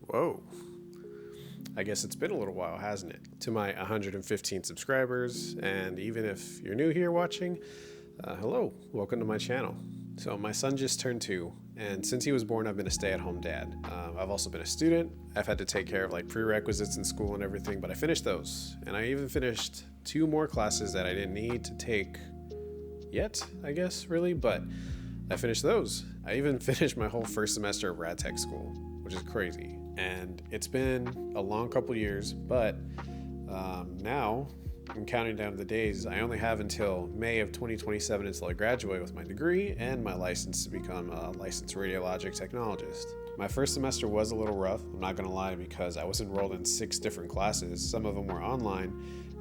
Whoa. I guess it's been a little while, hasn't it? To my 115 subscribers, and even if you're new here watching, hello, welcome to my channel. So my son just turned 2, and since he was born, I've been a stay-at-home dad. I've also been a student. I've had to take care of prerequisites in school and everything, but I finished those. And I even finished 2 more classes that I didn't need to take yet, I guess, really, but I finished those. I even finished my whole first semester of rad tech school, which is crazy. And it's been a long couple years, but now I'm counting down the days. I only have until May of 2027 until I graduate with my degree and my license to become a licensed radiologic technologist. My first semester was a little rough, I'm not gonna lie, because I was enrolled in 6 different classes. Some of them were online,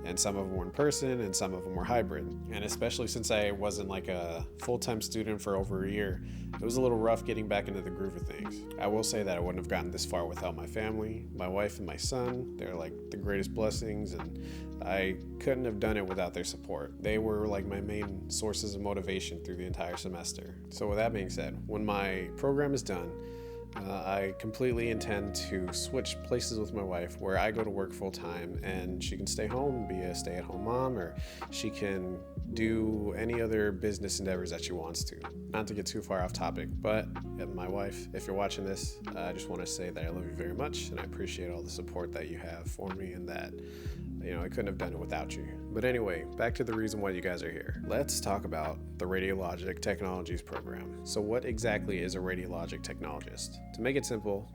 and some of them were in person, and some of them were hybrid. And especially since I wasn't a full-time student for over a year, it was a little rough getting back into the groove of things. I will say that I wouldn't have gotten this far without my family, my wife and my son. They're the greatest blessings, and I couldn't have done it without their support. They were my main sources of motivation through the entire semester. So with that being said, when my program is done, I completely intend to switch places with my wife where I go to work full time and she can stay home and be a stay-at-home mom, or she can do any other business endeavors that she wants to. Not to get too far off topic, but my wife, if you're watching this, I just want to say that I love you very much and I appreciate all the support that you have for me, and that I couldn't have done it without you. But anyway, back to the reason why you guys are here. Let's talk about the Radiologic Technologist program. So what exactly is a Radiologic Technologist? To make it simple,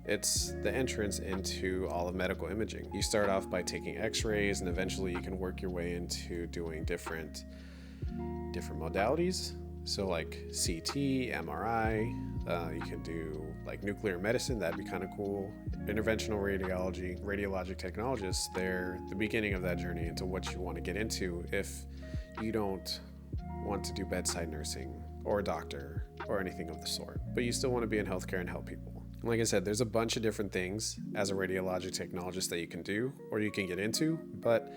it's the entrance into all of medical imaging. You start off by taking x-rays, and eventually you can work your way into doing different modalities. So CT, MRI, you can do nuclear medicine, that'd be kind of cool. Interventional radiology, radiologic technologists, they're the beginning of that journey into what you want to get into if you don't want to do bedside nursing or a doctor or anything of the sort, but you still want to be in healthcare and help people. Like I said, there's a bunch of different things as a radiologic technologist that you can do or you can get into, but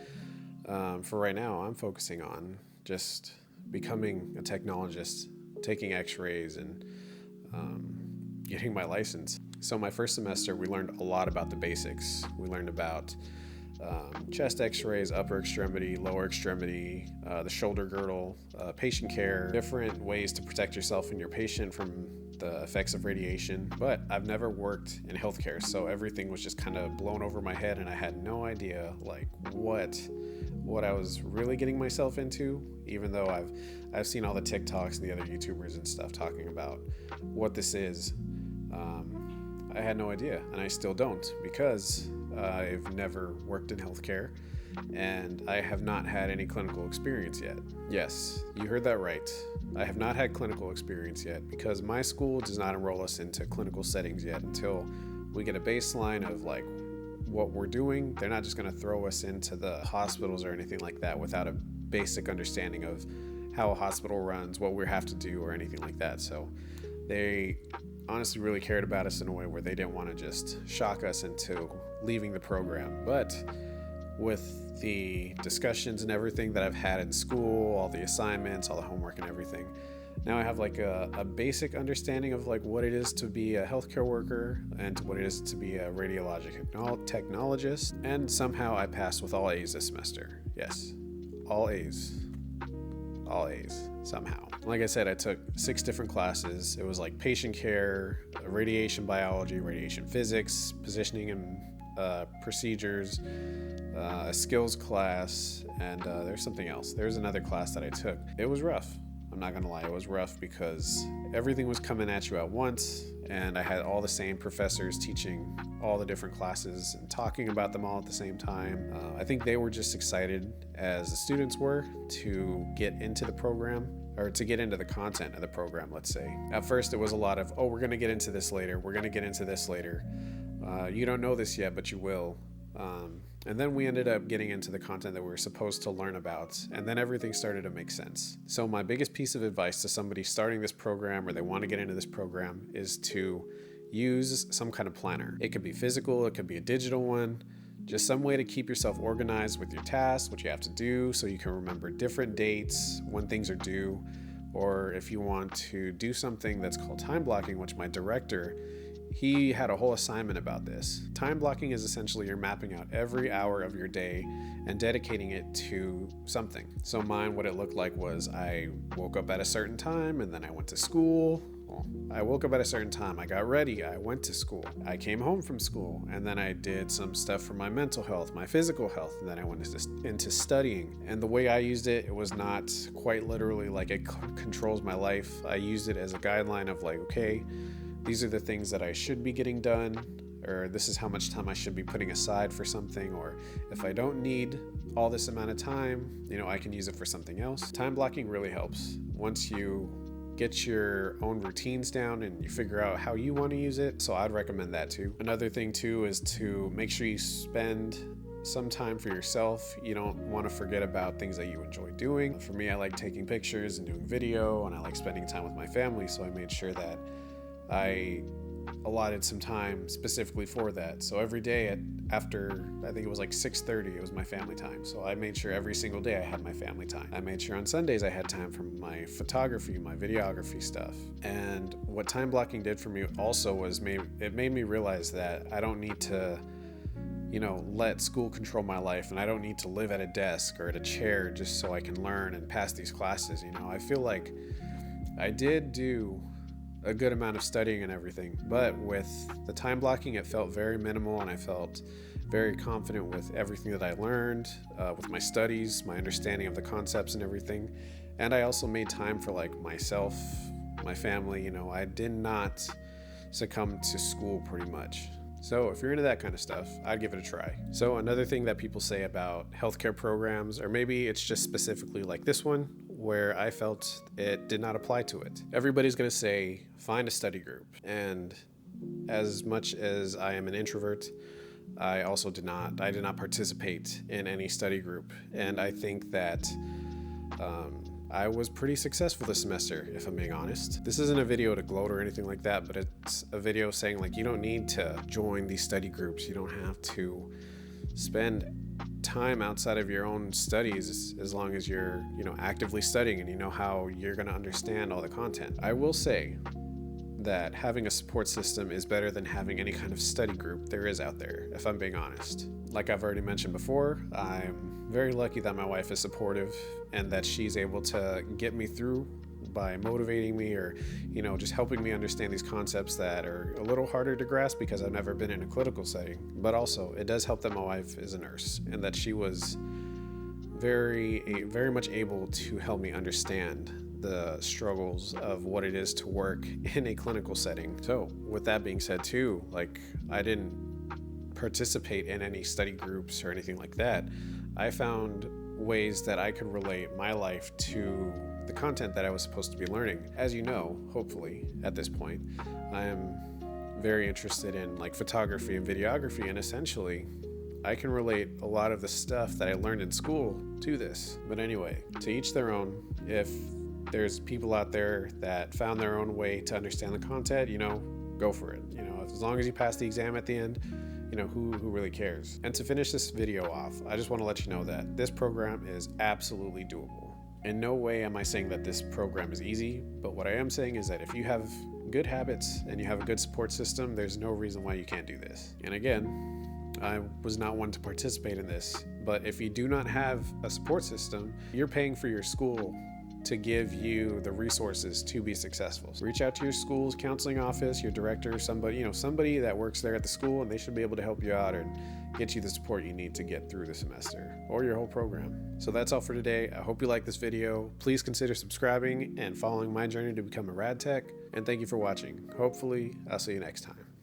for right now, I'm focusing on just becoming a technologist, taking x-rays, and getting my license. So my first semester, we learned a lot about the basics. We learned about chest x-rays, upper extremity, lower extremity, the shoulder girdle, patient care, different ways to protect yourself and your patient from the effects of radiation. But I've never worked in healthcare, so everything was just kind of blown over my head, and I had no idea what I was really getting myself into, even though I've seen all the TikToks and the other YouTubers and stuff talking about what this is. I had no idea, and I still don't, because I've never worked in healthcare and I have not had any clinical experience yet. Yes, you heard that right. I have not had clinical experience yet because my school does not enroll us into clinical settings yet until we get a baseline of what we're doing. They're not just going to throw us into the hospitals or anything like that without a basic understanding of how a hospital runs, what we have to do, or anything like that. So they honestly really cared about us in a way where they didn't want to just shock us into leaving the program. But with the discussions and everything that I've had in school, all the assignments, all the homework and everything, now I have a basic understanding of what it is to be a healthcare worker and what it is to be a radiologic technologist. And somehow I passed with all A's this semester. Yes, all A's. All A's somehow. Like I said, I took 6 different classes. It was patient care, radiation biology, radiation physics, positioning and procedures, a skills class, and there's something else. There's another class that I took. It was rough. I'm not gonna lie, it was rough because everything was coming at you at once, and I had all the same professors teaching all the different classes and talking about them all at the same time. I think they were just excited, as the students were, to get into the program, or to get into the content of the program, let's say. At first it was a lot of, oh, we're gonna get into this later, we're gonna get into this later. You don't know this yet, but you will. And then we ended up getting into the content that we were supposed to learn about, and then everything started to make sense. So my biggest piece of advice to somebody starting this program, or they want to get into this program, is to use some kind of planner. It could be physical, it could be a digital one, just some way to keep yourself organized with your tasks, what you have to do, so you can remember different dates, when things are due, or if you want to do something that's called time blocking, which my director he had a whole assignment about this. Time blocking is essentially you're mapping out every hour of your day and dedicating it to something. So mine, what it looked like was I woke up at a certain time and then I went to school. Well, I woke up at a certain time, I got ready, I went to school, I came home from school, and then I did some stuff for my mental health, my physical health, and then I went into studying. And the way I used it, it was not quite literally like it controls my life. I used it as a guideline of like, okay, these are the things that I should be getting done, or this is how much time I should be putting aside for something, or if I don't need all this amount of time, I can use it for something else. Time blocking really helps. Once you get your own routines down and you figure out how you want to use it, so I'd recommend that too. Another thing too is to make sure you spend some time for yourself. You don't want to forget about things that you enjoy doing. For me, I like taking pictures and doing video, and I like spending time with my family, so I made sure that I allotted some time specifically for that. So every day after, I think it was like 6:30, it was my family time. So I made sure every single day I had my family time. I made sure on Sundays I had time for my photography, my videography stuff. And what time blocking did for me also was it made me realize that I don't need to let school control my life, and I don't need to live at a desk or at a chair just so I can learn and pass these classes. I feel like I did do a good amount of studying and everything, but with the time blocking, it felt very minimal, and I felt very confident with everything that I learned, with my studies, my understanding of the concepts and everything. And I also made time for like myself, my family. I did not succumb to school pretty much. So if you're into that kind of stuff, I'd give it a try. So another thing that people say about healthcare programs, or maybe it's just specifically like this one, where I felt it did not apply to it. Everybody's going to say, find a study group. And as much as I am an introvert, I did not participate in any study group. And I think that I was pretty successful this semester, if I'm being honest. This isn't a video to gloat or anything like that, but it's a video saying like, you don't need to join these study groups. You don't have to spend time outside of your own studies as long as you're actively studying and you know how you're going to understand all the content. I will say that having a support system is better than having any kind of study group there is out there, if I'm being honest. Like I've already mentioned before, I'm very lucky that my wife is supportive and that she's able to get me through by motivating me or just helping me understand these concepts that are a little harder to grasp because I've never been in a clinical setting. But also it does help that my wife is a nurse and that she was very much able to help me understand the struggles of what it is to work in a clinical setting. So with that being said too, like I didn't participate in any study groups or anything like that. I found ways that I could relate my life to the content that I was supposed to be learning. As you know, hopefully at this point, I am very interested in like photography and videography, and essentially I can relate a lot of the stuff that I learned in school to this. But anyway, to each their own. If there's people out there that found their own way to understand the content, go for it. As long as you pass the exam at the end, who really cares? And to finish this video off, I just want to let you know that this program is absolutely doable. In no way am I saying that this program is easy, but what I am saying is that if you have good habits and you have a good support system, there's no reason why you can't do this. And again, I was not one to participate in this, but if you do not have a support system, you're paying for your school to give you the resources to be successful. So reach out to your school's counseling office, your director, somebody that works there at the school, and they should be able to help you out and get you the support you need to get through the semester or your whole program. So that's all for today. I hope you like this video. Please consider subscribing and following my journey to become a rad tech. And thank you for watching. Hopefully, I'll see you next time.